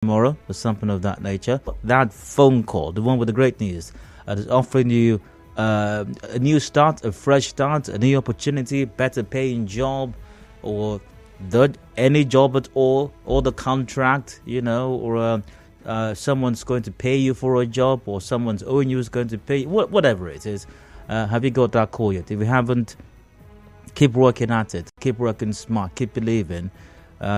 tomorrow or something of that nature. That phone call, the one with the great news, is offering you a new start, a fresh start, a new opportunity, better paying job, or any job at all, or the contract, or someone's going to pay you for a job, or someone's owing you is going to pay you, whatever it is. Have you got that call yet? If you haven't, keep working at it. Keep working smart. Keep believing.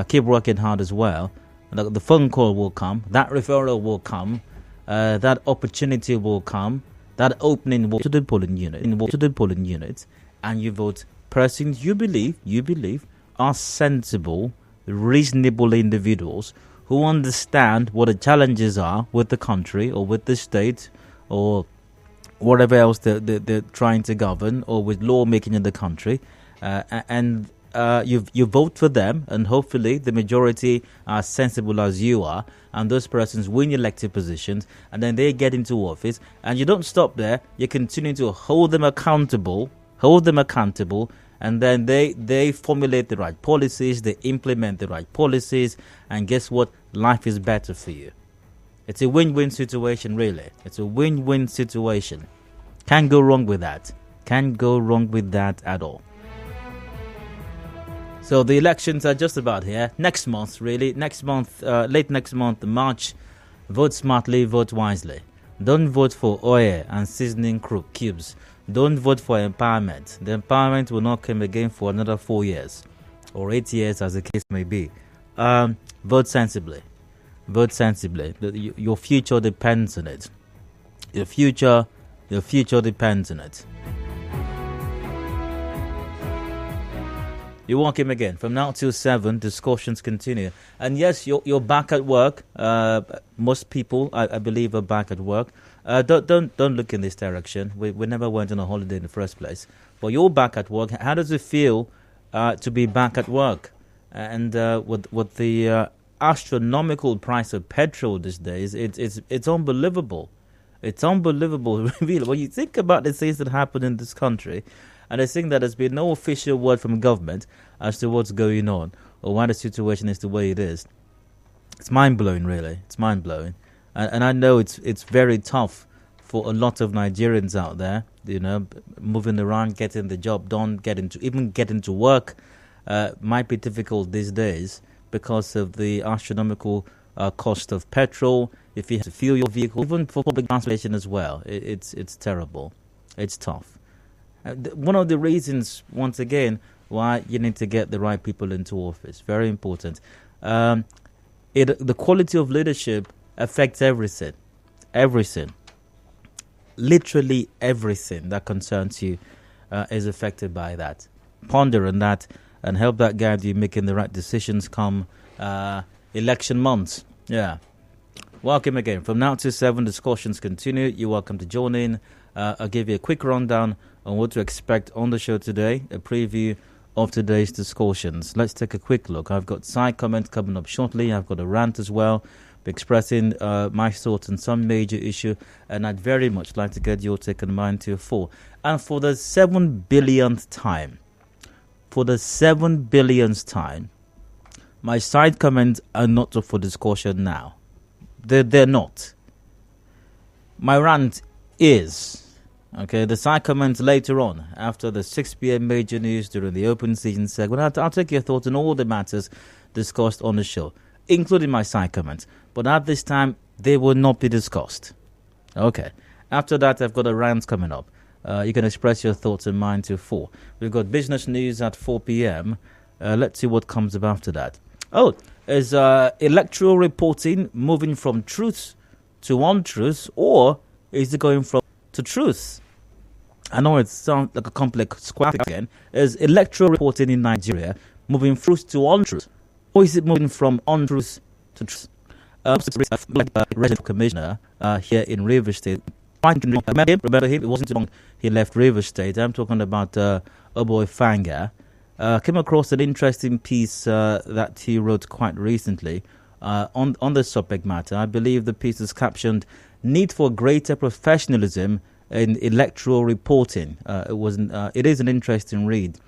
Keep working hard as well. The phone call will come. That referral will come. That opportunity will come. That opening will to the polling unit, and you vote persons you believe are sensible, reasonable individuals who understand what the challenges are with the country or with the state or whatever else they're trying to govern, or with lawmaking in the country, and you vote for them, and hopefully the majority are sensible as you are, and those persons win elected positions, and then they get into office, and you don't stop there. You continue to hold them accountable, and then they formulate the right policies, they implement the right policies, and guess what? Life is better for you. It's a win-win situation, really. It's a win-win situation. Can't go wrong with that. Can't go wrong with that at all. So the elections are just about here. Next month, really. Next month, late next month, March. Vote smartly, vote wisely. Don't vote for oil and seasoning cubes. Don't vote for empowerment. The empowerment will not come again for another 4 years or 8 years, as the case may be. Vote sensibly. Vote sensibly. Your future depends on it. Your future depends on it. You're welcome again. From now till 7, discussions continue. And yes, you're back at work. Most people, I believe, are back at work. Don't look in this direction. We never went on a holiday in the first place. But you're back at work. How does it feel to be back at work? And with the astronomical price of petrol these days, it's unbelievable. It's unbelievable, really. When you think about the things that happen in this country, and I think that there's been no official word from government as to what's going on or why the situation is the way it is. It's mind-blowing, really. It's mind-blowing. And I know it's very tough for a lot of Nigerians out there, moving around, getting the job done, getting to work might be difficult these days because of the astronomical cost of petrol. If you have to fuel your vehicle, even for public transportation as well, it's terrible. It's tough. One of the reasons, once again, why you need to get the right people into office. Very important. The quality of leadership affects everything. Everything. Literally everything that concerns you is affected by that. Ponder on that and help that guide you making the right decisions come election months. Yeah. Welcome again. From now to 7, discussions continue. You're welcome to join in. I'll give you a quick rundown on what to expect on the show today, a preview of today's discussions. Let's take a quick look. I've got side comments coming up shortly. I've got a rant as well, expressing my thoughts on some major issue, and I'd very much like to get your take on mine too. And for the 7 billionth time, my side comments are not up for discussion now. They're not. My rant is. Okay, the side comments later on, after the 6 p.m. major news during the open season segment. I'll take your thoughts on all the matters discussed on the show, including my side comments. But at this time, they will not be discussed. Okay. After that, I've got a rant coming up. You can express your thoughts and mine till 4. We've got business news at 4 p.m. Let's see what comes up after that. Is electoral reporting moving from truth to untruth, or is it going from to truth? I know it sounds like a complex question again. Is electoral reporting in Nigeria moving from truth to untruth, or is it moving from untruth to truth? Regional Commissioner here in Rivers State. Remember him? It wasn't too long he left Rivers State. I'm talking about Oboy Fanga. Came across an interesting piece that he wrote quite recently on the subject matter. I believe the piece is captioned "Need for Greater Professionalism in Electoral Reporting." It is an interesting read,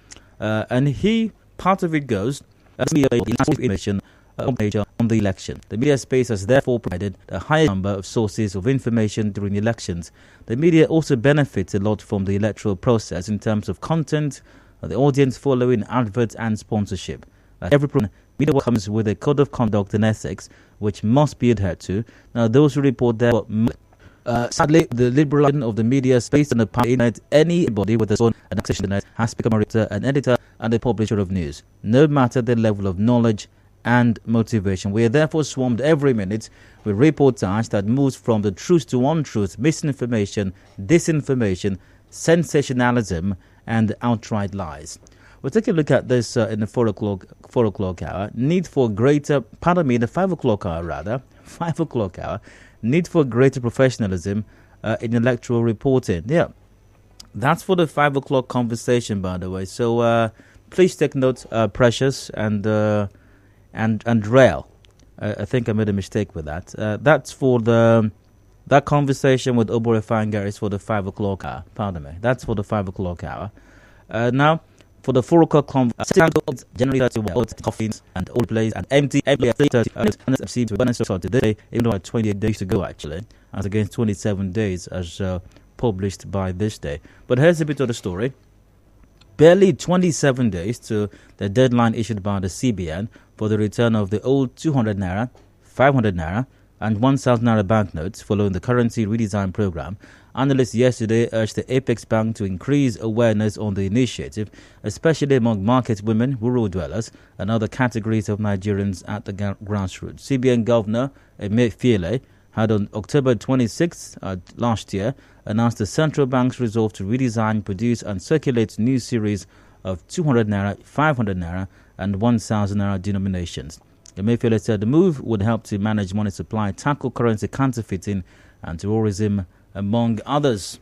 and part of it goes information on the election. The media space has therefore provided a higher number of sources of information during elections. The media also benefits a lot from the electoral process in terms of content, the audience following, adverts and sponsorship. Every media comes with a code of conduct and ethics which must be adhered to. Now, those who report their sadly, the liberalization of the media space on the internet, anybody with a phone and access to the internet has become a writer, an editor, and a publisher of news, no matter the level of knowledge and motivation. We are therefore swarmed every minute with reportage that moves from the truth to untruth, misinformation, disinformation, sensationalism, and outright lies. We'll take a look at this in the 4 o'clock hour. Need for greater, the 5 o'clock hour rather, 5 o'clock hour. Need for greater professionalism in electoral reporting. Yeah, that's for the 5 o'clock conversation, by the way. So please take note, Precious and Rail. I think I made a mistake with that. That's for that conversation with Obore Fanga is for the 5 o'clock hour. Pardon me. That's for the 5 o'clock hour. Now, for the 4 o'clock conversation, generally 31 coffees and old place and empty 30 and seems to balance out today, even though I had 28 days to go actually, as against 27 days as published by this day. But here's a bit of the story. Barely 27 days to the deadline issued by the CBN for the return of the old 200 naira, 500 naira, and 1,000 naira banknotes following the currency redesign program. Analysts yesterday urged the Apex Bank to increase awareness on the initiative, especially among market women, rural dwellers, and other categories of Nigerians at the grassroots. CBN Governor Emefiele had on October 26th last year announced the central bank's resolve to redesign, produce, and circulate new series of 200 naira, 500 naira, and 1,000 naira denominations. Emefiele said the move would help to manage money supply, tackle currency counterfeiting, and terrorism, among others.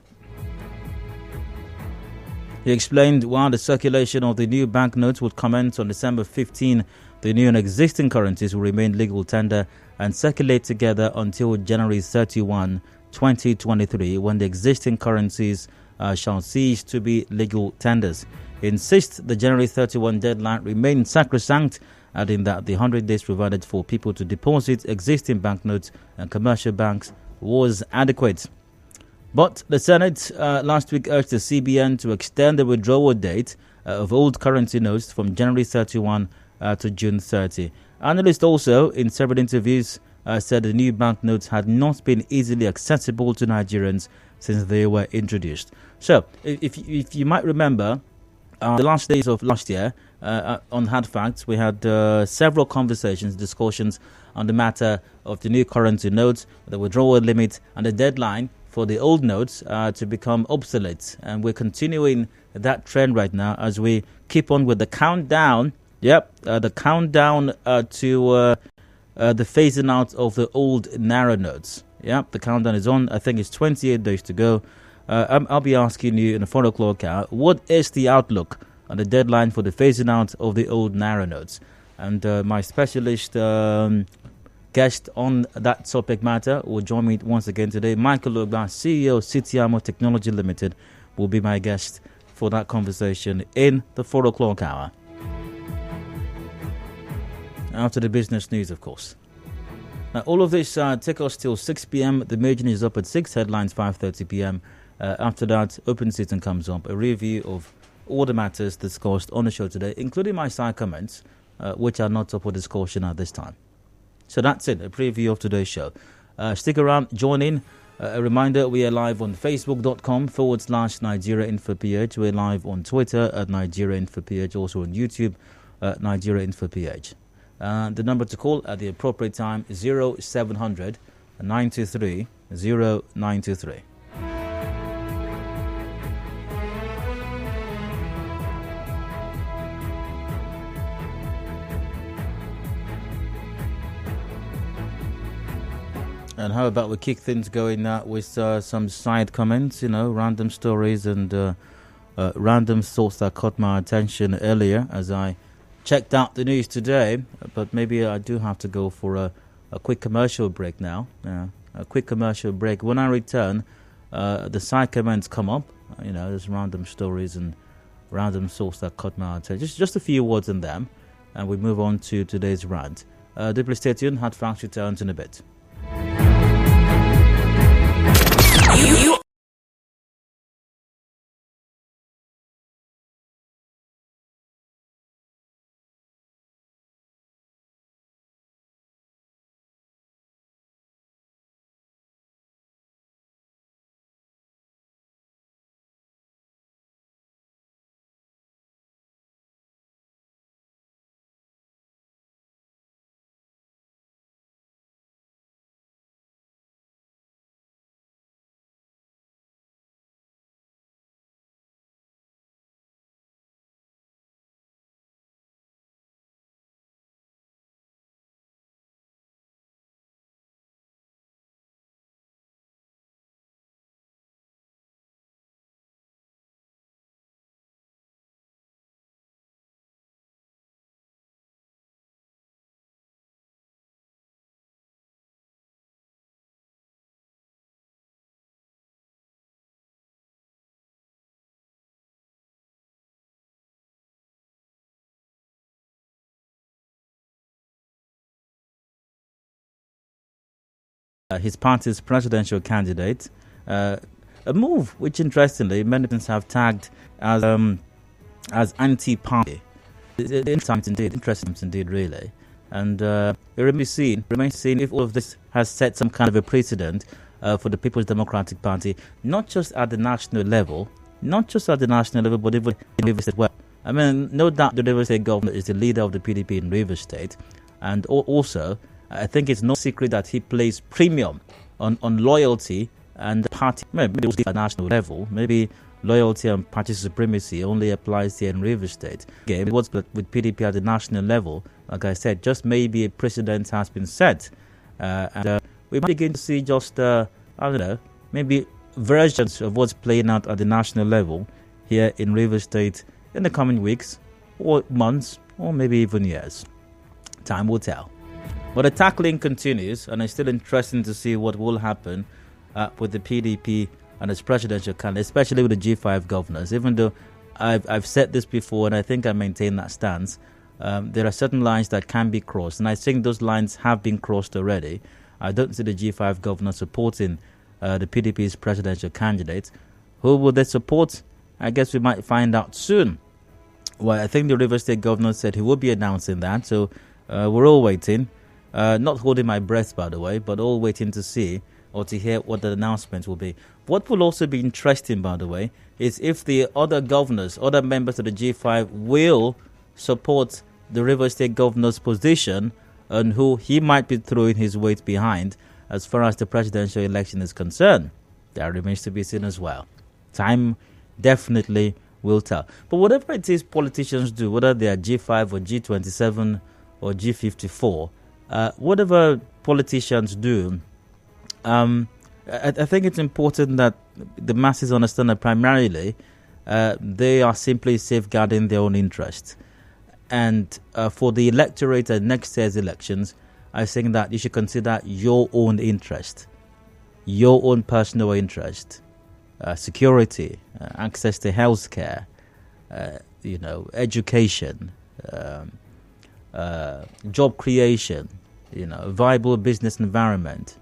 He explained while the circulation of the new banknotes would commence on December 15, the new and existing currencies will remain legal tender and circulate together until January 31, 2023, when the existing currencies shall cease to be legal tenders. He insists the January 31 deadline remains sacrosanct, adding that the 100 days provided for people to deposit existing banknotes and commercial banks was adequate. But the Senate last week urged the CBN to extend the withdrawal date of old currency notes from January 31 to June 30. Analysts also, in several interviews, said the new banknotes had not been easily accessible to Nigerians since they were introduced. So, if you might remember, the last days of last year, on Hard Facts, we had several discussions on the matter of the new currency notes, the withdrawal limit, and the deadline for the old notes to become obsolete. And we're continuing that trend right now as we keep on with the countdown. The countdown to the phasing out of the old Naira notes. The countdown is on. I think it's 28 days to go. I'll be asking you in the 4 o'clock hour, what is the outlook on the deadline for the phasing out of the old Naira notes? And my specialist guest on that topic matter will join me once again today. Michael Ogba, CEO Citiamo Technology Limited, will be my guest for that conversation in the 4 o'clock hour. After the business news, of course. Now, all of this take us till 6 p.m. The Major is up at 6, headlines 5:30 p.m. After that, open season comes up, a review of all the matters discussed on the show today, including my side comments, which are not up for discussion at this time. So that's it, a preview of today's show. Stick around, join in. A reminder, we are live on Facebook.com/Nigeria InfoPH. We're live on Twitter at Nigeria InfoPH, also on YouTube at Nigeria InfoPH. The number to call at the appropriate time is 0700 923 0923. And how about we kick things going with some side comments, random stories and random thoughts that caught my attention earlier as I checked out the news today. But maybe I do have to go for a quick commercial break now. A quick commercial break. When I return, the side comments come up. There's random stories and random thoughts that caught my attention. Just a few words in them. And we move on to today's rant. Deeply stay tuned. Hard Facts returns in a bit. His party's presidential candidate, a move which, interestingly, many have tagged as anti-party. Interesting indeed, really. And it remains seen if all of this has set some kind of a precedent for the People's Democratic Party, not just at the national level, but even in Rivers State. Well, I mean, no doubt the Rivers State governor is the leader of the PDP in Rivers State, and also I think it's no secret that he plays premium on loyalty and party. Maybe at the national level, maybe loyalty and party supremacy only applies here in Rivers State. Again, it was with PDP at the national level. Like I said, just maybe a precedent has been set, and we might begin to see just maybe versions of what's playing out at the national level here in Rivers State in the coming weeks or months or maybe even years. Time will tell. But the tackling continues, and it's still interesting to see what will happen with the PDP and its presidential candidate, especially with the G5 governors. Even though I've said this before, and I think I maintain that stance, there are certain lines that can be crossed, and I think those lines have been crossed already. I don't see the G5 governors supporting the PDP's presidential candidate. Who will they support? I guess we might find out soon. Well, I think the Rivers State governor said he will be announcing that, so we're all waiting. Not holding my breath, by the way, but all waiting to see or to hear what the announcement will be. What will also be interesting, by the way, is if the other governors, other members of the G5 will support the Rivers State governor's position and who he might be throwing his weight behind as far as the presidential election is concerned. That remains to be seen as well. Time definitely will tell. But whatever it is politicians do, whether they are G5 or G27 or G54, whatever politicians do, I think it's important that the masses understand that primarily they are simply safeguarding their own interest. And for the electorate at next year's elections, I think that you should consider your own interest, your own personal interest, security, access to healthcare, education, job creation, viable business environment,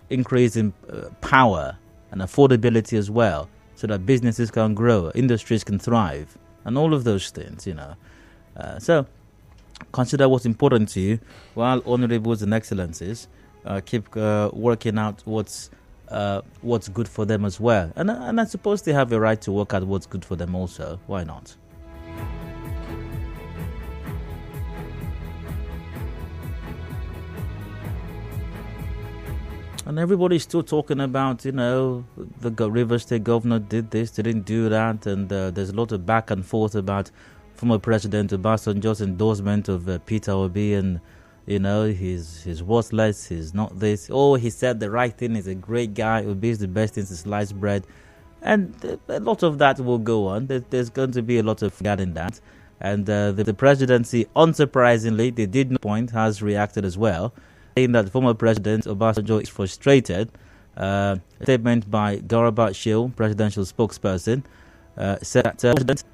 increase in power and affordability as well, so that businesses can grow, industries can thrive, and all of those things, So consider what's important to you, while honorables and excellencies keep working out what's good for them as well. And I suppose they have a right to work out what's good for them also. Why not? And everybody's still talking about, the Rivers State governor did this, didn't do that, and there's a lot of back and forth about former President Obasanjo's endorsement of Peter Obi, and he's worthless, he's not this. Oh, he said the right thing, he's a great guy, Obi is the best thing since sliced bread. And a lot of that will go on. There's going to be a lot of regarding that. And the presidency, unsurprisingly, they did no point, has reacted as well, saying that former President Obasanjo is frustrated. A statement by Garba Shehu, presidential spokesperson, said that the president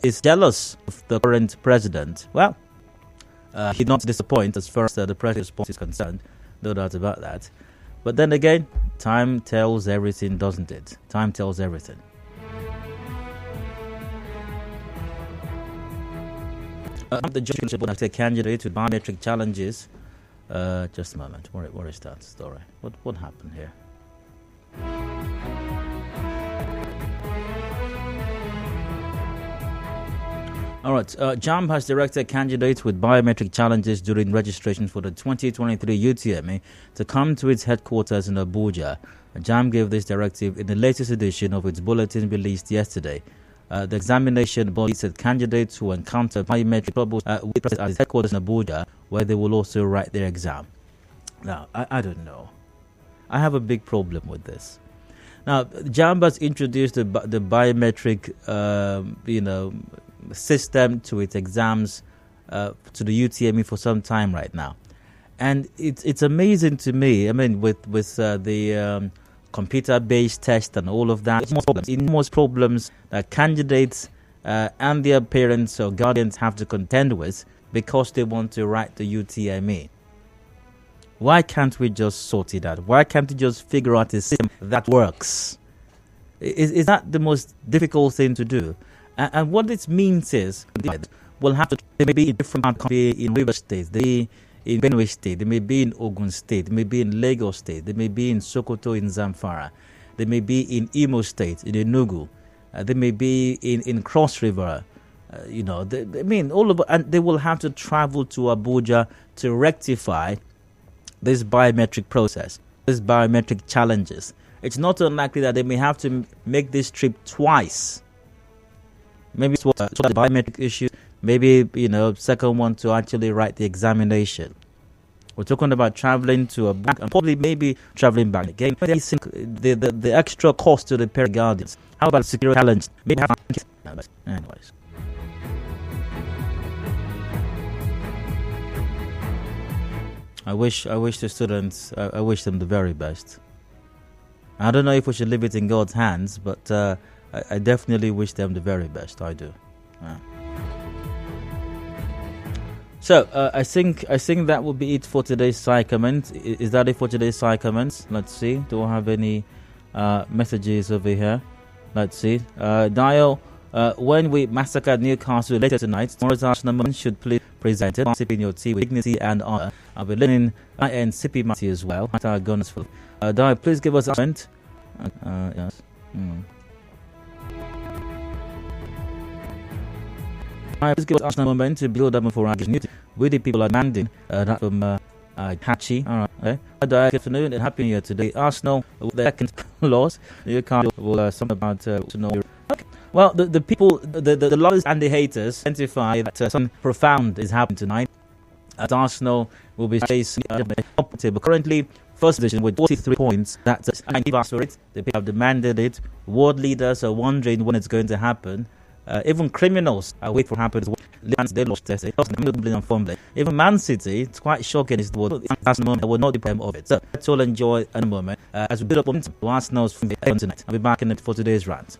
is jealous of the current president. Well, He did not disappoint as far as the press response is concerned, no doubt about that. But then again, time tells everything, doesn't it? Time tells everything. The judge will have a candidate with biometric challenges. Just a moment. Where is that story? What happened here? All right. JAMB has directed candidates with biometric challenges during registration for the 2023 UTME to come to its headquarters in Abuja. JAMB gave this directive in the latest edition of its bulletin released yesterday. The examination body said candidates who encounter biometric troubles will be present at its headquarters in Abuja, where they will also write their exam. Now, I don't know. I have a big problem with this. Now, JAMB has introduced the biometric, system to its exams, to the UTME for some time right now, and it's amazing to me. I mean, with the computer-based test and all of that, most problems that candidates and their parents or guardians have to contend with because they want to write the UTME. Why can't we just sort it out? Why can't we just figure out a system that works? Is that the most difficult thing to do? And what this means is we'll have to, they may be in different countries, in River State, they may be in Benue State, they may be in Ogun State, they may be in Lagos State, they may be in Sokoto in Zamfara, they may be in Imo State, in Enugu, they may be in Cross River, all of, and they will have to travel to Abuja to rectify this biometric process, this biometric challenges. It's not unlikely that they may have to make this trip twice. Maybe it's the biometric issue. Maybe, second one to actually write the examination. We're talking about traveling to a bank and probably maybe traveling back again. The extra cost to the parent guardians. How about security challenge? Maybe have anyways. I wish the students. I wish them the very best. I don't know if we should leave it in God's hands, but I definitely wish them the very best. I do. Yeah. So I think that will be it for today's side comments. Is that it for today's side comments? Let's see. Do I have any messages over here? Let's see. Dial. When we massacred Newcastle later tonight, tomorrow's Arsenal moment should please present it. Sipping your tea with dignity and honor. I'll be learning and sipping my tea as well. Our gunners full. Dial, please give us a comment. Yes. Please give us Arsenal moment to build up for our community. We the people are demanding that from Hachi. All right. Good afternoon and happy New Year today. Arsenal, the second loss. Newcastle will something about to know. Okay. Well, the people, the lovers and the haters identify that something profound is happening tonight. As Arsenal will be chasing up table. Currently, first position with 43 points. That's give us for it. They have demanded it. World leaders are wondering when it's going to happen. Even criminals are waiting for it to happen. They lost their even Man City, it's quite shocking. It's the moment. I will not depend of it. So let's all enjoy a moment as we build up momentum to Arsenal's from the tonight. I'll be back in it for today's rant.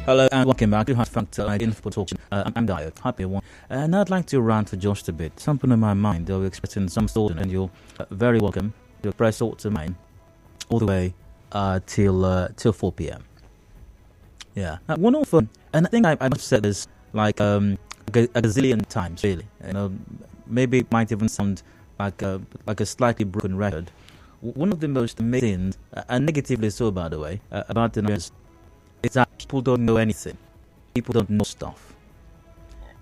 Hello and welcome back to Factor Info Talk. I'm Dio, happy one. And I'd like to rant for just a bit. Something in my mind, I'll be expecting some thought, and you're very welcome to express thoughts of mine all the way till 4 p.m. Yeah. Now, one of and I think I must have said this like a gazillion times, really. Maybe it might even sound like a slightly broken record. One of the most amazing, and negatively so, by the way, about the news is that people don't know anything. People don't know stuff.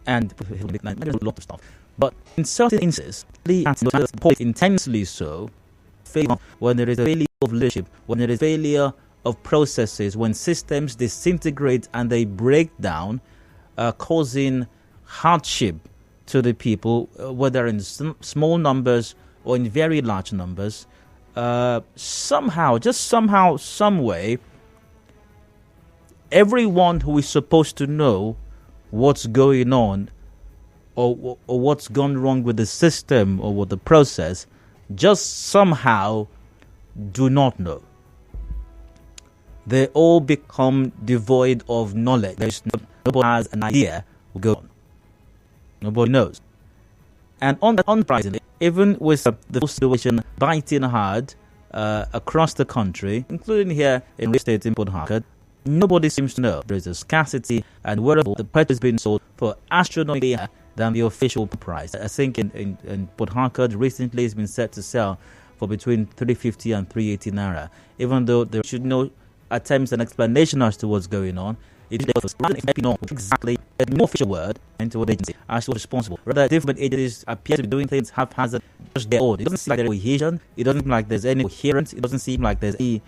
And there's a lot of stuff. But in certain instances, intensely so, when there is a failure of leadership, when there is failure of processes, when systems disintegrate and they break down, causing hardship to the people, whether in small numbers or in very large numbers, somehow, some way, everyone who is supposed to know what's going on or what's gone wrong with the system or with the process just somehow do not know. They all become devoid of knowledge. Nobody has an idea what's going on. Nobody knows. And unsurprisingly, even with the situation biting hard across the country, including here in the state in Port Harcourt, nobody seems to know. There is a scarcity, and wherever the petrol is being sold for astronomically higher than the official price. I think in Port Harcourt recently it's been set to sell for between 350 and 380 naira. Even though there should no attempts and explanation as to what's going on, it is exactly no official word into what agency as to responsible. Rather, different agencies appear to be doing things haphazard, just their own. It doesn't seem like there's cohesion. It doesn't seem like there's any coherence. It doesn't seem like there's any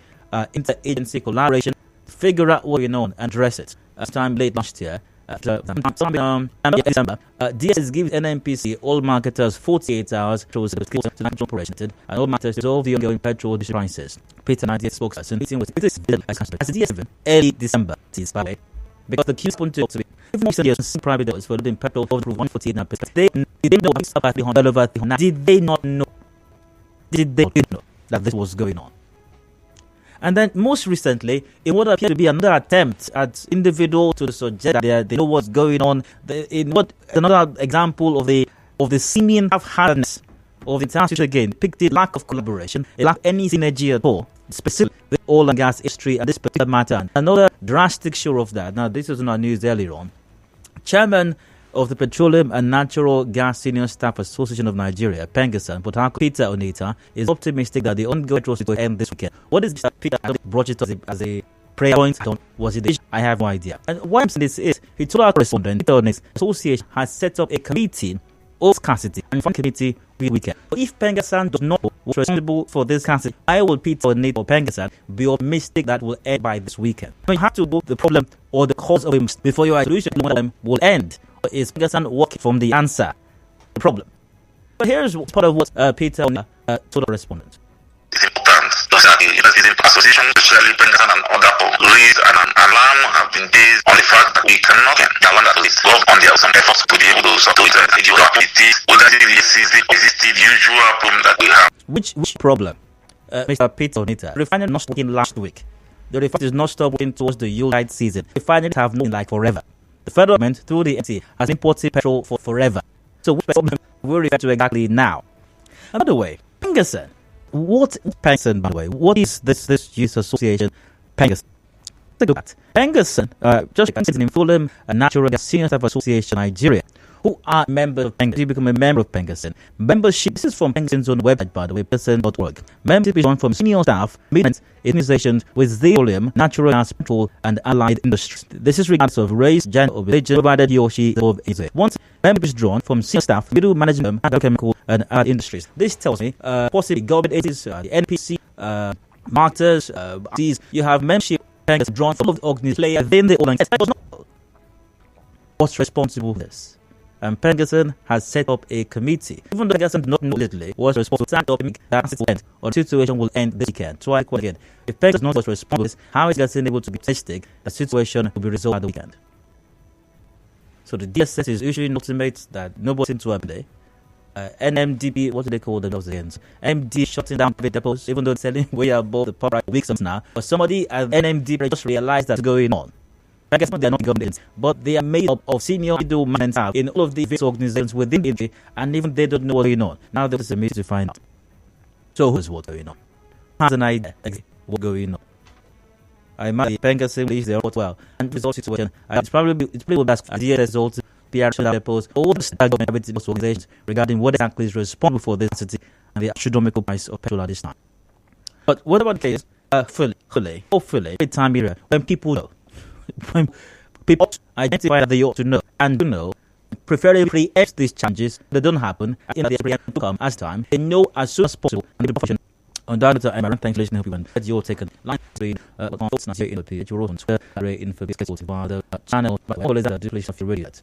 inter-agency collaboration. Figure out what's going on and address it. Time late last year, December, DS gives NNPC all marketers 48 hours to national operation and all matters to resolve the ongoing petrol prices. Peter 98 spokesperson meeting with Peter as DS7 early December. By the way, because the key point to be even recent years private dollars for the petrol over 148 now. They didn't know did they not know that this was going on? And then most recently, in what appears to be another attempt at individuals to suggest that they know what's going on, another example of the seeming half-heartedness of the entire situation again, picked the lack of collaboration, a lack of any synergy at all, specifically the oil and gas history and this particular matter. And another drastic show of that. Now, this was in our news earlier on. Chairman of the Petroleum and Natural Gas Senior Staff Association of Nigeria, PENGASSAN, Port Harcourt, Peter Onita, is optimistic that the ongoing petrol situation will end this weekend. What is this? Peter brought it as a prayer point. Was it? I have no idea. And why I'm saying this is, he told our correspondent, Peter Onita's association has set up a committee of scarcity and fund committee weekend. But if PENGASSAN does not was responsible for this scarcity, I will Peter Onita or PENGASSAN be optimistic that will end by this weekend. You have to go the problem or the cause of it before your solution will end. Is PENGASSAN working from the answer, the problem? But here's part of what Peter told the respondent. It's important. Those are the association, especially PENGASSAN and other raise an alarm have been based on the fact that we cannot get the one that is involved on their some efforts to be able to support the activities. Whether this is the existing usual problem that we have. Which problem? Mr. Peter Onita, refinery not working last week. The refinery is not stopped working towards the Yuletide season. Refineries have known like forever. The federal government, through the NT, has imported petrol for forever. So which problem we refer to exactly now? And by the way, PENGASSAN. What PENGASSAN, by the way? What is this youth association, PENGASSAN? Take a look at PENGASSAN, just like in Fulham, a Natural Gas Senior Staff Association Nigeria, who are members of PENGASSAN. You become a member of PENGASSAN. Membership, this is from PENGASSAN's own website, by the way, PENGASSAN.org. Membership is on from senior staff, maintenance, organizations with the petroleum, natural gas, petrol, and allied industries. This is regardless of race, gender, or religion, provided he or she of Israel. Once membership is drawn from senior staff, middle management, chemical, and allied industries. This tells me, possibly government agencies, the NPC, marketers, these, you have membership drawn from the organization player within the oil and gas. What's responsible for this? And PENGASSAN has set up a committee. Even though PENGASSAN did not know literally was responsible to stand up and that will end, or the situation will end this weekend. So I quote again, if PENGASSAN not was responsible, how is PENGASSAN able to be optimistic the situation will be resolved by the weekend? So the DSS is usually an ultimate that nobody seems to have today. NMDB, what do they call themselves again? MD shutting down private depots, even though they're selling way above the pub right weeks now. But somebody at NMDB just realized that's going on. I guess they are not governments, but they are made up of senior middle management in all of the various organizations within the industry, and even they don't know what's going on. Now there is a meeting to find out. So who's what's going on? Has an idea what's going on. I imagine PENGASSAN believes they are well, and this whole situation, it's probably best for DSS also PR depots, all the state government organizations regarding what exactly is responsible for this city and the astronomical price of petrol at this time. But what about the case hopefully, every time here, when people know, when people identify that they ought to know and do know, preferably if these changes they don't happen in the come as time, they know as soon as possible and the profession. On Dr. Amaran, thanks for listening. Hope you went. Your take on line 3 on Fox here in the page. You're on Twitter, in for this via the channel. But all is that do please have to read it.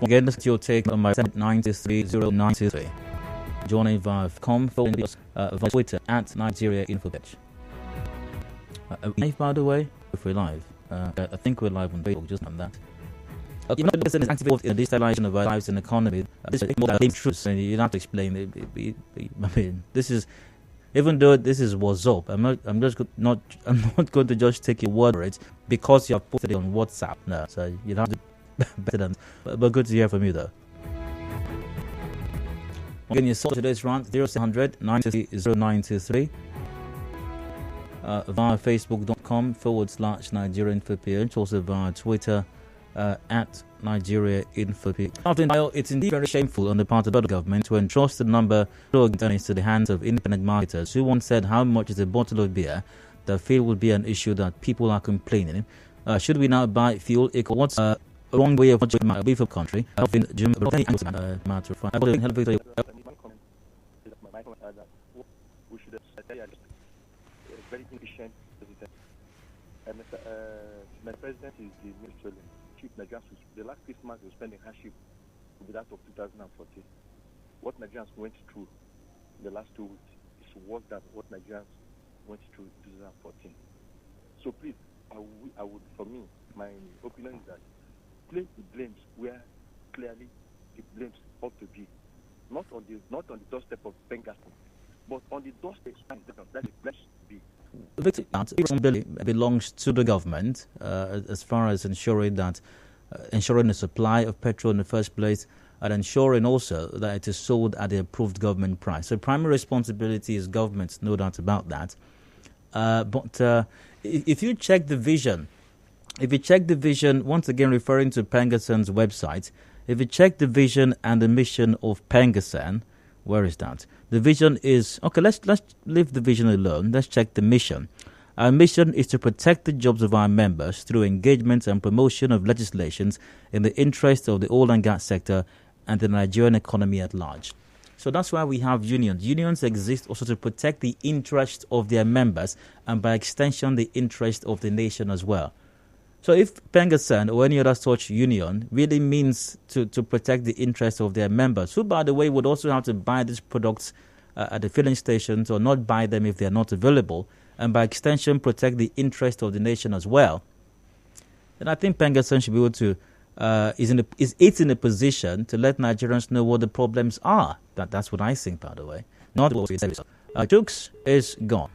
Again, this is your take on my 93093. Joining via via Twitter at Nigeria Infobitch. Live, by the way, if we're live, I think we're live on Facebook. Just on that. You know, this is actively in the digitalization of our lives and economy. This is more than truth, and you don't have to explain it. I mean, this is, even though this is what's up, I'm not going to just take your word for it because you have posted it on WhatsApp. No, so you don't have to better than. But good to hear from you, though. Again, you saw today's rant 0600 930 0923 via facebook.com/Nigeria Infopage, also via Twitter. At Nigeria Infopage. After it's indeed very shameful on the part of the government to entrust the number of earnings to the hands of independent marketers who once said how much is a bottle of beer. The fuel will be an issue that people are complaining. Should we now buy fuel? What's a wrong way of watching my beef of country? Matter of fact, very efficient president. My president is the minister. The last Christmas we spent in hardship will be that of 2014. What Nigerians went through in the last 2 weeks is worse than what Nigerians went through in 2014. So please, I would, for me, my opinion is that place the blames where clearly the blames ought to be, not on the doorstep of PENGASSAN, but on the doorstep that the blames be. The responsibility belongs to the government as far as ensuring the supply of petrol in the first place, and ensuring also that it is sold at the approved government price. So primary responsibility is government's, no doubt about that. But if you check the vision, once again referring to PENGASSAN's website, if you check the vision and the mission of PENGASSAN, where is that? The vision is, okay, let's leave the vision alone. Let's check the mission. Our mission is to protect the jobs of our members through engagement and promotion of legislations in the interest of the oil and gas sector and the Nigerian economy at large. So that's why we have unions. Unions exist also to protect the interest of their members and by extension the interest of the nation as well. So if PENGASSAN or any other such union really means to protect the interests of their members, who, by the way, would also have to buy these products at the filling stations or not buy them if they are not available, and by extension protect the interest of the nation as well, then I think PENGASSAN should be able to, is in a position to let Nigerians know what the problems are. That's what I think, by the way. Not what we say. Jokes is gone.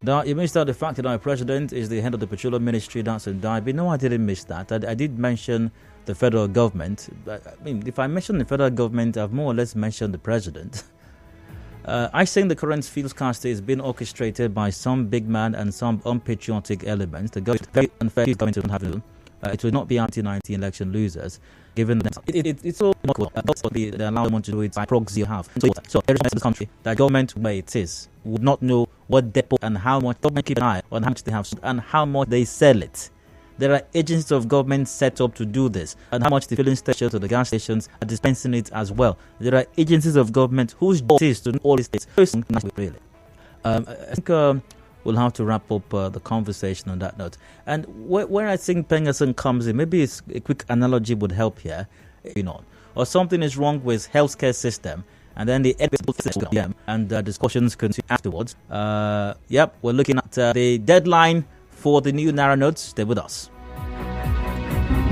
Now, you missed out the fact that our president is the head of the Petroleum Ministry. That's in Derby. No, I didn't miss that. I did mention the federal government. I mean, if I mention the federal government, I've more or less mentioned the president. I think the current fuel scarcity is being orchestrated by some big man and some unpatriotic elements. The government very unfair government to have to. It will not be anti-19 election losers, given that it's so cool. They allow them to do it by proxy you have. So there is in the country that government where it is would not know what depot and how much. Government keep an eye on how much they have and how much they sell it. There are agencies of government set up to do this, and how much the filling stations or the gas stations are dispensing it as well. There are agencies of government whose job is to do all these things. Really, I think we'll have to wrap up the conversation on that note. And where I think PENGASSAN comes in, maybe it's a quick analogy would help here, or something is wrong with healthcare system, and then the and discussions continue afterwards. We're looking at the deadline for the new Naira notes. Stay with us.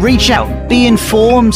Reach out, be informed.